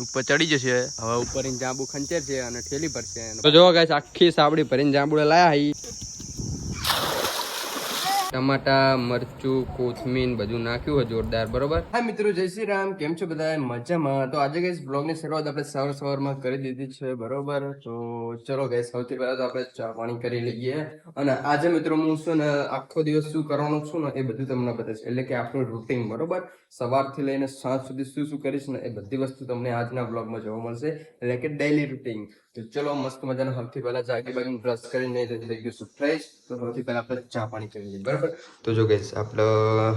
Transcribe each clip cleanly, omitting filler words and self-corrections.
ઉપર ચડી જશે. હવે ઉપર જાંબુ ખંચેર છે અને ઠેલી ભરશે. તો જો ગાઈસ આખી સાબડી ભરીને જાંબુડા લાયા હી. ટમાટા, મરચું, કોથમીર બધું નાખ્યું હોય જોરદાર. બરોબર. હા મિત્રો, જય શ્રી રામ. કેમ છો બધા? મજામાં. તો આજે ગાઈસ બ્લોગની શરૂઆત આપણે સવારમાં કરી દીધી છે. બરોબર. તો ચલો ગાઈસ, સૌથી પહેલા તો આપણે ચા પાણી કરી લઈએ. અને આજે મિત્રો હું શું ને આખો દિવસ શું કરવાનું છું ને એ બધું તમને બતાવીશ. એટલે કે આપણું રૂટીન. બરોબર. સવારથી લઈને સાંજ સુધી શું શું કરીશ ને એ બધી વસ્તુ તમને આજના બ્લોગમાં જોવા મળશે. એટલે કે ડેઈલી રૂટીન. તો ચલો મસ્ત મજાનો સૌથી પહેલા જાગી બાગીને બ્રશ કરીને થઈ ગયું છું ફ્રેશ. તો સૌથી પહેલા આપણે ચા પાણી કરી લઈએ. બરાબર. તો જો ગઈશ આપણે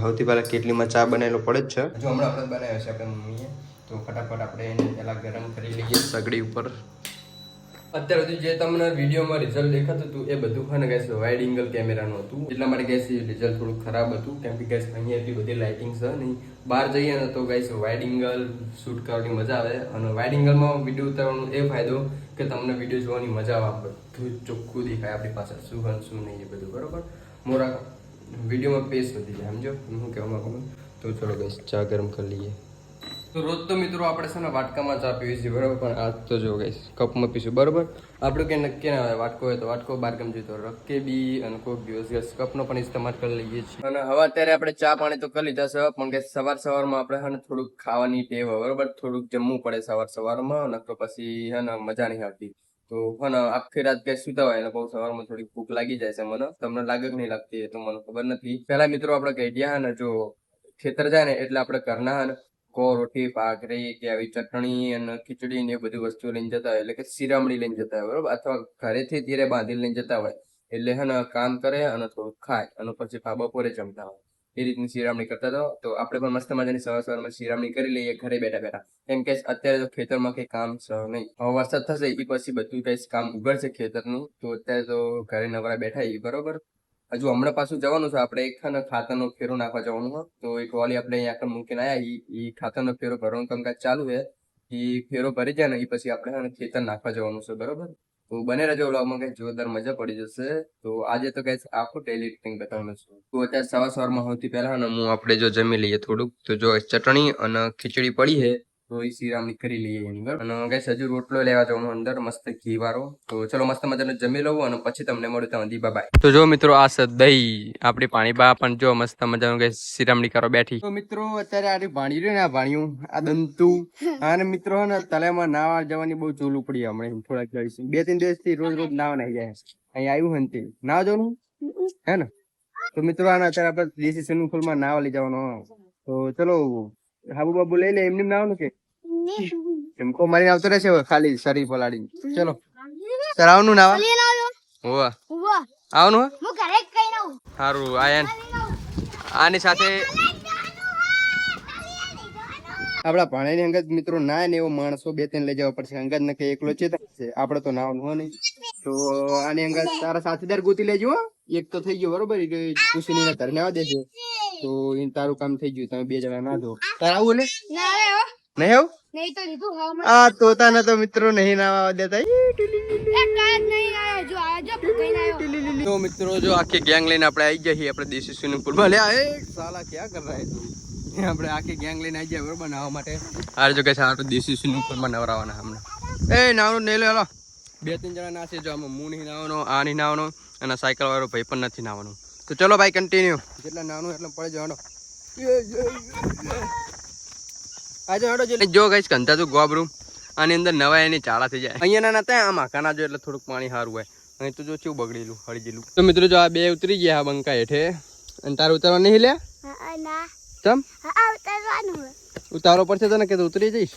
સૌથી પહેલા કેટલીમાં ચા બનાવેલો પડે જ છે. જો હમણાં આપણે બનાવ્યો છે આપણે મમ્મીએ. તો ફટાફટ આપણે એને પહેલા ગરમ કરી લઈએ સગડી ઉપર. અત્યાર સુધી જે તમને વિડીયોમાં રિઝલ્ટ દેખાતું હતું એ બધું છે ને ગાઈસ વાઇડ એંગલ કેમેરાનું હતું. એટલા માટે ગાઈસ રિઝલ્ટ થોડું ખરાબ હતું. કેમ કે ગાઈસ અહીંયા એટલી બધી લાઇટિંગ છે નહીં. બહાર જઈએ ને તો ગાઈસ વાઇડ એંગલ શૂટ કરવાની મજા આવે. અને વાઇડ એંગલમાં વિડીયો ઉતારવાનો એ ફાયદો કે તમને વિડીયો જોવાની મજા આવે. બધું ચોખ્ખું દેખાય આપણી પાસે શું હોય શું નહીં એ બધું. બરોબર. મોરા વિડીયોમાં પેસ વધી જાય. સમજો હું કહેવા માંગુ. તો ચલો ગાઈસ ચા ગરમ કરી લઈએ. તો રોજ તો મિત્રો આપણે છે ને વાટકામાં ચા પીવી છીએ. બરાબર. પણ આજ તો જો ગાઈસ કપમાં પીશું. બરાબર. આપણું કંઈ નક્કી ના આવે. વાટકો હોય તો વાટકો, બાર ગમ જોઈએ તો રકે બી અને કોઈ દિવસ ગેસ કપનો પણ ઇસ્તેમાલ કરી લઈએ છીએ. અને હવે અત્યારે આપણે ચા પાણી તો કરી લીધા છે. પણ કે સવારમાં આપણે છે ને થોડુંક ખાવાની ટેવ હોય. બરાબર. થોડુંક જમવું પડે સવારમાં. અને તો પછી છે ને મજા નહીં આવતી. તો હા ને આખી રાત ગેસ સુતા હોય એટલે બહુ સવારમાં થોડી ભૂખ લાગી જાય છે મને. તમને લાગે કે નહીં લાગતી એ તો મને ખબર નથી. પહેલા મિત્રો આપણે કહી ગયા ને જો ખેતર જાય ને એટલે આપણે ઘરના કો રોટી ભાખરી કે આવી ચટણી અને ખીચડી ને એ બધી વસ્તુઓ લઈને જતા હોય. એટલે કે શિરામણી લઈને જતા હોય. બરોબર. અથવા ઘરેથી ધીરે બાંધી લઈને જતા હોય. એટલે હે ને કામ કરે અને થોડું ખાય અને પછી બપોરે જમતા હોય. એ રીતની શિરામણી કરતા હતા. તો આપણે પણ મસ્ત મજાની સવારમાં શિરામણી કરી લઈએ ઘરે બેઠા બેઠા. કેમ કે અત્યારે તો ખેતરમાં કઈ કામ છે નહીં. હવે વરસાદ થશે એ પછી બધું કઈ કામ ઉગડશે ખેતરનું. તો અત્યારે તો ઘરે નવરા બેઠા એ. બરોબર. હજુ હમણાં પાછું જવાનું છે. આપણે એક ખાતરનો ફેરો નાખવા જવાનું હોય. તો એક વાલી આપણે અહીંયા મૂકીને આવ્યા. એ ખાતરનો ફેરો ભરવાનું કામકાજ ચાલુ છે. એ ફેરો ભરી જાય ને એ પછી આપણે ખેતર નાખવા જવાનું છે. બરોબર. તો બને રહેજો વ્લોગમાં કઈ જોરદાર મજા પડી જશે. તો આજે તો કઈ આખું ડેલી રૂટીન બતાવવાનું છું. તો અત્યારે સવારમાં સૌથી પહેલા હું આપણે જો જમી લઈએ થોડુંક. તો જો ચટણી અને ખીચડી પડી છે. તો એ શિરામણી કરી લઈએ એની બરાબર. અને કઈ હજુ રોટલો લેવા જવાનું અંદર મસ્ત ઘી વાળો. તો ચલો મસ્ત મજાનો જમી લઉં અને પછી તમને મળું ત્યાં દીપા બાય. તો જો મિત્રો આ છે દહીં. આપણી પાણીબા પણ જો મસ્ત મજાનું કઈ શિરામણી કરવા બેઠી. તો મિત્રો અત્યારે આ ભાણી રહ્યું ને આ ભાણ્યું આ દંતુ અને મિત્રો ને તલેમાં નાવા જવાની બહુ ચોલું પડી હમણાં થોડાક દિવસ 2-3 દિવસથી રોજ નાવા નાઈ જાય. અહીં આવ્યું હોય ને નાવા જવાનું હે ને. તો મિત્રો આને અત્યારે આપણે દેશી સ્વિમિંગ પુલમાં નાવા લઈ જવાનું. તો ચલો હાબુ બાબુ લઈ લે. એમને નાવાનું કે એમકો મારીને આવતો રહેશે ખાલી શરીર પલાડીને. ચલો સર આવનું નાવા હોવા આવનું સારું. આની સાથે આપડા ભાણેની અંગત મિત્રો ના ને એવો માણસો 2-3 લઈ જવા પડશે. અંગત ને કઈ એકલો ચેતા છે. આપડે તો નાવાનું હોય નહીં. તો આની અંગત તારા સાથીદાર ગોતી લેજો. એક તો થઈ ગયો બરોબર. ખુશી ઘર ને આવવા દેશે તો એ તારું કામ થઈ ગયું. તમે 2 જણા ના દો. તારે આવું ને નહીં આવું આ તોતાને તો મિત્રો નહીં નાવા દેતા. તો મિત્રો જો આખી ગેંગ લઈને આપણે આવી ગયા છીએ આપણે દેશી સ્વિમિંગ પુલમાં. લે સાલા ક્યાં કર રહા તું. આપણે આખી ગેંગ લઈને આવી ગયા બરોબર નાવા માટે. આ જો કે આપણે દેશી સ્વિમિંગ પુલમાં નવરાવાના હમણાં. એ નાવાનું નહીં લે. 2-3 જણા નાશે. જો આમાં હું નહીં નાવાનો, આ નહીં નાવાનો અને સાયકલ વાળો ભાઈ પણ નથી નાવાનું. તો ચલો ભાઈ કન્ટિન્યુ. જેટલા નાનું એટલે પડે જવાનો. જો ગાઈસ કંતા તું ગોબરું આની અંદર નવા એની ચાળા થઈ જાય. અહીંયા ના નતા આમ આકાના જો એટલે થોડુંક પાણી સારું હોય. અહીં તો જો કેવું બગડેલું હળી ગયેલું. તો મિત્રો જો આ 2 ઉતરી ગયા બંકા હેઠે. અને તારે ઉતારવા નહીં લે ચમ ઉતારો પડશે તને કે ઉતરી જઈશ.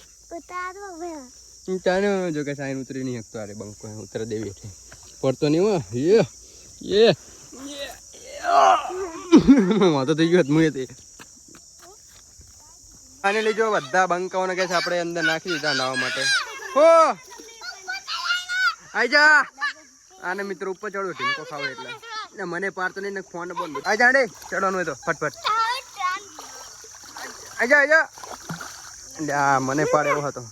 ચાલો જો કે સાઈન ઉતરી નહીં શકતો. અરે બંકો ઉતર દેવી હેઠે પડતો નહીં હોય. વાતો થઈ ગયો હું એ આને લઈ જો બધા બંકાઓને કે આપણે અંદર નાખી દીધા નાવા માટે. હો આઈ જા. આને મિત્રો ઉપર ચડો ઢીંકો ખાવ એટલે મને પારતો નહીં ને ફોન બંધ. આઈ જા ડે ચડવાનું હોય તો ફટફટ આઈ જા. મને પાડે એવો હતો.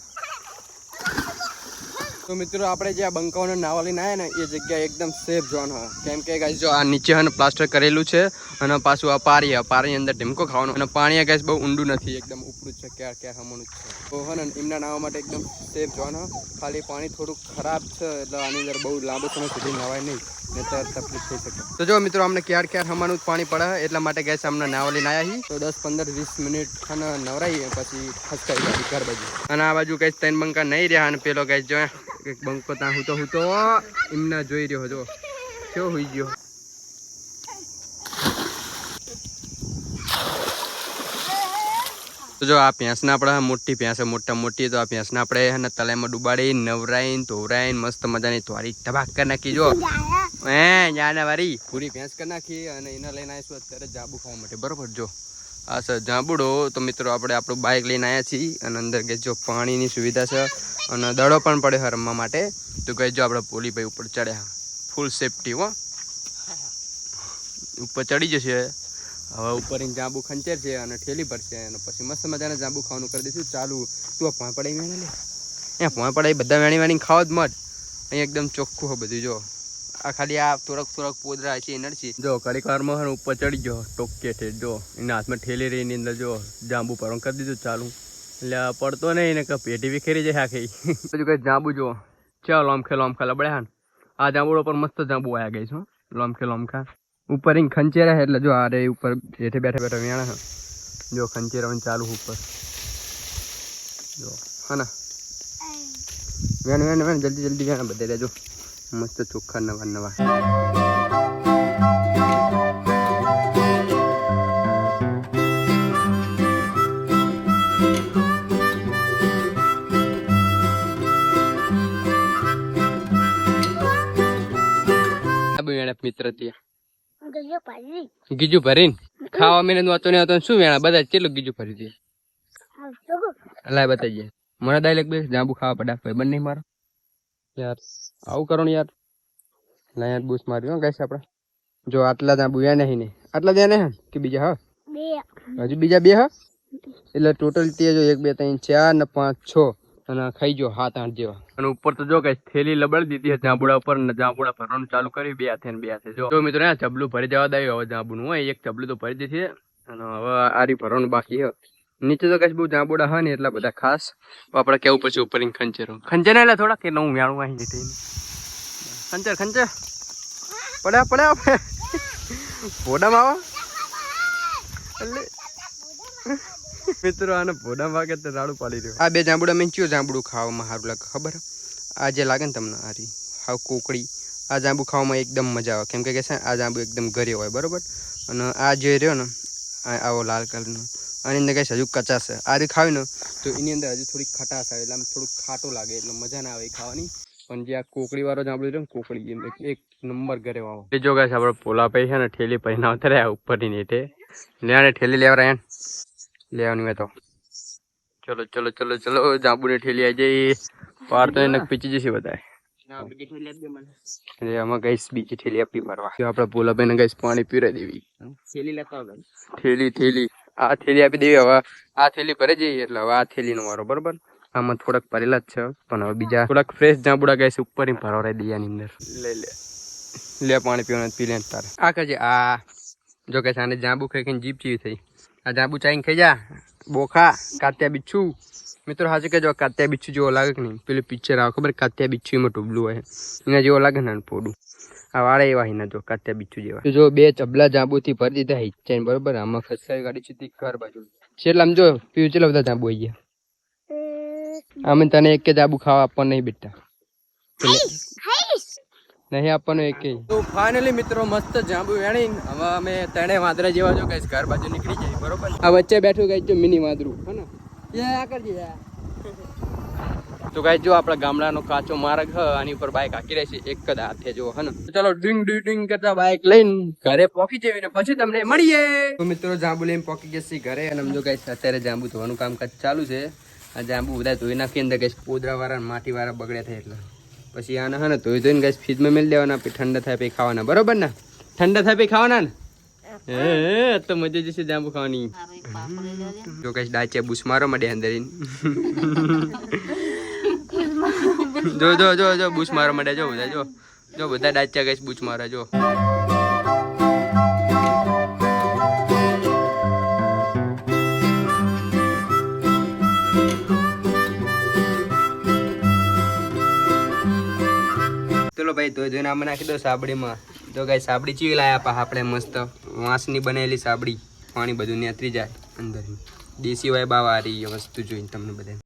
તો મિત્રો આપણે જે આ બંકાઓને નાવા લઈને આવ્યા ને એ જગ્યા એકદમ સેફ ઝોન હોય. કેમ કે ગાઈસ જો આ નીચે હે પ્લાસ્ટર કરેલું છે અને પાછું આ પારી અંદર ઢીમકો ખાવાનું અને પાણી ગાઈસ બહુ ઊંડું નથી. એકદમ ઉપરું છે ક્યાં હમણું છે તો હે ને એમના નાવા માટે એકદમ સેફ ઝોન હ ખાલી પાણી થોડું ખરાબ છે એટલે આની અંદર બહુ લાંબો સમય સુધી નવાય નહીં નહીતર તકલીફ થઈ શકે તો જો મિત્રો અમને ક્યાં હમણું પાણી પડે એટલા માટે ગેસ અમને નાવા લઈને આવ્યા હી તો 10-15-20 મિનિટ અને નવરાઈ પછી ખસકાઈ ગાડી ઘર બાજુ અને આ બાજુ કઈ 3 બંકા નહીં રહ્યા અને પેલો કઈ જો એક બંકો ત્યાં હું તો એમને જોઈ રહ્યો જો કેવો હોઈ ગયો તો જો આ ભેંસને આપણે મોટી ભેંસ મોટી તો આ ભેંસને આપણે તલાઈમાં ડુબાડી નવરાઈને ધોવરાઈને મસ્ત મજાની તોરી ધબાક કરી નાખી જો જાને વારી પૂરી ભેંસ કરી નાખી અને એને લઈને આવીશું અત્યારે જાંબુ ખાવા માટે બરોબર જો આ સર જાંબુડો તો મિત્રો આપણે આપણું બાઇક લઈને આવ્યા છીએ અને અંદર કે જો પાણીની સુવિધા છે અને દડો પણ પડે રમવા માટે તો કહે જો આપણે પોલીભાઈ ઉપર ચડ્યા ફૂલ સેફટી હો ઉપર ચડી જશે હવે ઉપર જાંબુ ખંચેર છે અને ઠેલી ભરશે અને પછી મસ્ત મજાને જાંબુ ખાવાનું કરી દઈશું ચાલુ તું ભોંય પડાઈ વેણી લે અહીંયા ભોંય પડાઈ બધા વેણી ખાવ જ મત અહીં એકદમ ચોખ્ખું હોય બધું જો આ ખાલી આ થોડાક પોદરા છે એનર્જી જો કડી કારમાં ઉપર ચડી ગયો ટોકે છે જો એના હાથમાં ઠેલી રહી એની અંદર જો જાંબુ ભરવાનું કરી દીધું ચાલુ એટલે પડતો નહીં ને પેટી વિખેરી જાય આખી બધું કઈ જાંબુ જો ચાલ લોમખે લબડ્યા આ જાંબુડો પર મસ્ત જાંબુ આવ્યા ગઈ છું લોમખા ઉપર ખંચેરા એટલે જો આ રે ઉપર હેઠે બેઠા વેણા જો ખંચેરા ચાલુ ઉપર જો હા ને વેણ જલ્દી વેણા બધે રહેજો મસ્ત ચોખ્ખા નવા મિત્ર ગીજુ ભરીને ખાવા મેને વાતો નહીં આવતો શું વેણા બધા કેટલું ગીજુ ભરી દે લાય બતાવી જાય મને દાય બે જાંબુ ખાવા પડ્યા ભાઈ બંને મારો યાર આવું કરો ને યાર ના યાર બૂસ માર્યું ગાઈસ આપણે જો આટલા જાંબુ યા નહીં ને આટલા જ ને કે બીજા હા હજુ બીજા બે હા એટલે ટોટલ તે જો 1 2 3 4 ને 5 6 અને ખાઈ જો 7 8 જેવા અને ઉપર તો જો ગાઈસ થેલી લબડી દીધી છે જાંબુડા ઉપર ને જાંબુડા ભરવાનું ચાલુ કર્યું બે હાથે જો મિત્રો આ ચબલું ભરી જવા દઈએ હવે જાંબુનું હોય એક ચબલું તો ભરી દીધી અને હવે આરી ભરવાનું બાકી છે નીચે તો ગાઈસ બહુ જાંબુડા હા ને એટલા બધા ખાસ આપણે કેવું પછી ઉપર ખંચેરો એટલે થોડા કે હું વ્યાણું અહીં થઈને ખંચર પડ્યા ભોડામાં આવો એટલે મિત્રો આને ભોડા વાગે તો રાડું પાડી રહ્યો આ બે જાંબુડા મેં કયું જાંબુડું ખાવામાં સારું લાગે ખબર આ જે લાગે ને તમને આરી હાવ કોકડી આ જાંબુ ખાવામાં એકદમ મજા આવે કેમ કે છે આ જાંબુ એકદમ ઘરે હોય બરોબર અને આ જે રહ્યો ને આવો લાલ કલરનો આની અંદર કઈ હજુ કચાશ છે આ રીતે ખાવી ને તો એની અંદર હજુ થોડીક ખટાશ આવે એટલે આમ થોડુંક ખાટું લાગે એટલે મજા ના આવે ખાવાની પણ જે આ કોકડી વાળો જાંબુ રહ્યો ને કોકડી એમ એક નંબર ઘરે વાવો એ જો ગાઈસ આપણે પોલા પૈ છે ને ઠેલી પૈને આવતા રહ્યા ઉપરની નેટે લેવાને ઠેલી લેવા લેવાની મેં તો ચલો જાંબુ ને ઠેલી આવી જઈ પાર તો એને પીચી જશે બધા આમાં ગઈશ બીજી ઠેલી આપી ભરવા આપડે પોલા ભાઈ ને ગઈશ પાણી પીરે દેવી થેલી આ થેલી આપી દેવી હવે આ થેલી ભરે જઈએ એટલે હવે આ થેલી નો વારો બરોબર આમાં થોડાક ભરેલા જ છે પણ હવે બીજા થોડાક ફ્રેશ જાંબુડા ગઈશ ઉપર ભરવા દઈયાની અંદર લે પાણી પીવાનું પી લે તારે આ કરજે આ જો કે આને જાંબુ ખાઈને જીભ ચીવી થઈ આ જાંબુ ચાઈને ખાઈ જા બોખા કાત્યા બિચ્છુ મિત્રો હાજર કે જો કાત્યા બિચ્છુ જેવો લાગે કે નહીં પેલું પિક્ચર આવે ખબર કાત્યા બિચ્છુ એમાં ટૂબલું હોય એના જેવો લાગે ને પોડું આ વાળા એવા એના જો કાત્યા બિચ્છુ જેવા જો બે ચબલા જાંબુથી ભરી દીધા હિચ્ચાઈને બરોબર આમાં ખસકાઈ ગાડી સુધી ઘર બાજુ છેલ્લા આમ જો પીવું ચેલા બધા જાંબુ આવી ગયા અમે તને એક કે જાંબુ ખાવા આપવા નહીં બેટા નહીં આપવાનું એક તો ફાઇનલી મિત્રો મસ્ત જાંબુ વેણી હવે અમે તણે વાદરા જેવા જો કઈ ઘર બાજુ નીકળી જાય બરોબર આ વચ્ચે બેઠું કઈ જો મિની વાદરું હે ને તો ગાઈસ જો આપણા ગામડાનો કાચો માર્ગ હ આની ઉપર બાઇક હાકી રહી છે એક જ હાથે જો હે ને ચલો ડ્રિંગ કરતા બાઇક લઈને ઘરે પહોંચી જઈએ ને પછી તમને મળીએ તો મિત્રો જાંબુ લઈને પહોંચી જશે ઘરે અને સમજો ગાઈસ અત્યારે જાંબુ ધોવાનું કામકાજ ચાલુ છે આ જાંબુ બધા ધોઈ નાખી અંદર ગાઈસ પોદરા વાળા માટી વાળા બગડ્યા થાય એટલે પછી આને હે ને ધોઈને ગાઈસ ફ્રીજમાં મેલી દેવાના પછી ઠંડા થાય પછી ખાવાના બરોબર ને ઠંડા થાય પછી ખાવાના ને તો મજા જશે જાંબુ ખાવાની જો કઈ ડાચે બુસ મારો મળે અંદર જો બુસ મારો મળે જો બધા ડાચા કઈ બુચ મારે જો ચલો ભાઈ તો જોઈને આમાં નાખી દો સાબડીમાં. તો ગાઈસ સાબડી ચીવી લાયા પા આપણે મસ્ત વાંસની બનેલી સાબડી, પાણી બધું નેતરી જાય અંદર. દેશી વાય બાવારી વસ્તુ જોઈને તમને બધા.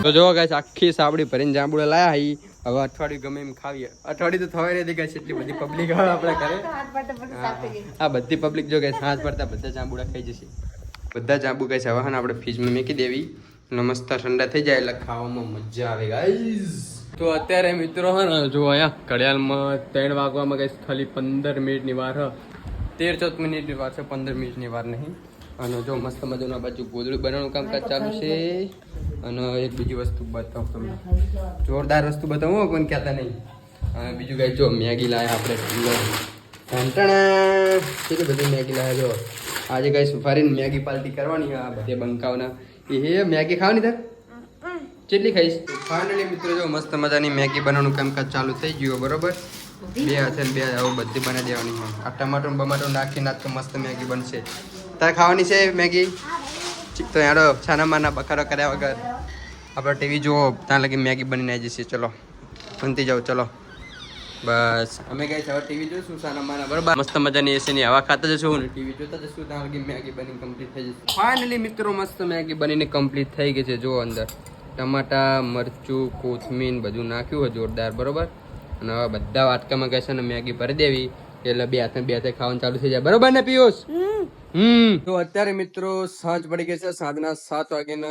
તો જો ગાઈસ આખી સાબડી ભરીને જાંબુડા લાયા હઈ. હવે અઠવાડિયું ગમે એમ ખાવીએ. અઠવાડિયું તો થવાય નથી ગાઈસ, એટલી બધી પબ્લિક આવે આપણે ઘરે. આ બધી પબ્લિક જો ગાઈસ હાથ પડતા બધા જાંબુડા ખાઈ જશે. બધા જાંબુ ગાઈસ હવે ને આપણે ફ્રીજમાં મૂકી દેવી, અને મસ્ત ઠંડા થઈ જાય એટલે ખાવામાં મજા આવે ગાઈસ. તો અત્યારે મિત્રો હે ને જો અહીંયા ઘડિયાળમાં 3 વાગવામાં ગાઈસ ખાલી 15 મિનિટની વાર હ. 13-14 મિનિટની વાર છે, 15 મિનિટની વાર નહીં. અને જો મસ્ત મજાનું આ બાજુ ગોદડું બનાવવાનું કામકાજ ચાલુ છે. અને એક બીજી વસ્તુ બતાવું તમને, જોરદાર વસ્તુ બતાવું કોઈ કહેતા નહીં. અને બીજું કાંઈ જો મેગી લાયા આપણે ઢાંટણા કેટલી બધી મેગી લાયા. જો આજે કાંઈ ફરીને મેગી પાર્ટી કરવાની આ બધે બંકાવના. એ મેગી ખાવાની તાર કેટલી ખાઈશ? ફાઇનલી મિત્રો જો મસ્ત મજાની મેગી બનાવવાનું કામકાજ ચાલુ થઈ ગયું બરોબર. 2 હાથે 2 આવું બધી બનાવી દેવાની. આ ટમાટર બમાટો નાખીને આજ તો મસ્ત મેગી બનશે. તારે ખાવાની છે મેગી? તો યાડો છાના માના બખારો કર્યા વગર આપણે ટીવી જુઓ, ત્યાં લગી મેગી બનીને આવી જશે. ચલો બનતી જાઓ ચલો. બસ અમે ગઈ હવે ટીવી જોઈશું છાના માના બરાબર. મસ્ત મજાની એસીની હવા ખાતા જશું ને ટીવી જોતા જશું, ત્યાં લગી મેગી બની કમ્પ્લીટ થઈ જશે. ફાઇનલી મિત્રો મસ્ત મેગી બનીને કમ્પ્લીટ થઈ ગઈ છે. જો અંદર ટમાટા મરચું કોથમીર બધું નાખ્યું હોય જોરદાર બરોબર. અને હવે બધા વાટકામાં કહેશે ને મેગી ભરી દેવી એટલે 2 હાથે 2 હાથે ખાવાનું ચાલુ થઈ જાય બરોબર ને પિયુષ? તો અત્યારે મિત્રો સાંજ પડી ગઈ છે. સાંજના 7 વાગ્યાને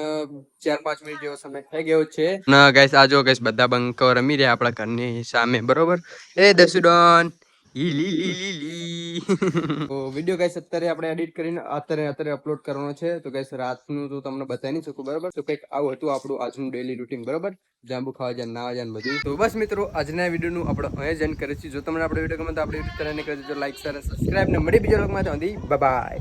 4-5 મિનિટ જેવો સમય થઈ ગયો છે. ના ગાઈસ આ જો ગાઈસ બધા બંકો રમી રહ્યા આપણા ઘરની સામે બરોબર. એ દસુડોન તો વિડીયો ગાઈસ અત્યારે આપણે એડિટ કરીને અત્યારે અપલોડ કરવાનો છે. તો ગાઈસ રાતનું તો તમને બતાવી નહીં શકું બરોબર. તો કંઈક આવું હતું આપણું આજનું ડેલી રૂટીન બરોબર. જાંબુ ખાવા જાય, નાવા જાય બધું. તો બસ મિત્રો આજના વિડીયોનું આપણે અહીંયા જ એન્ડ કરીશું. જો તમને આપણો વિડીયો ગમે તો આપણે યુટ્યુબ ચેનલને કરી દેજો લાઈક, શેર અને સબસ્ક્રાઇબ. ને મળી બીજા લોકોમાં બાય.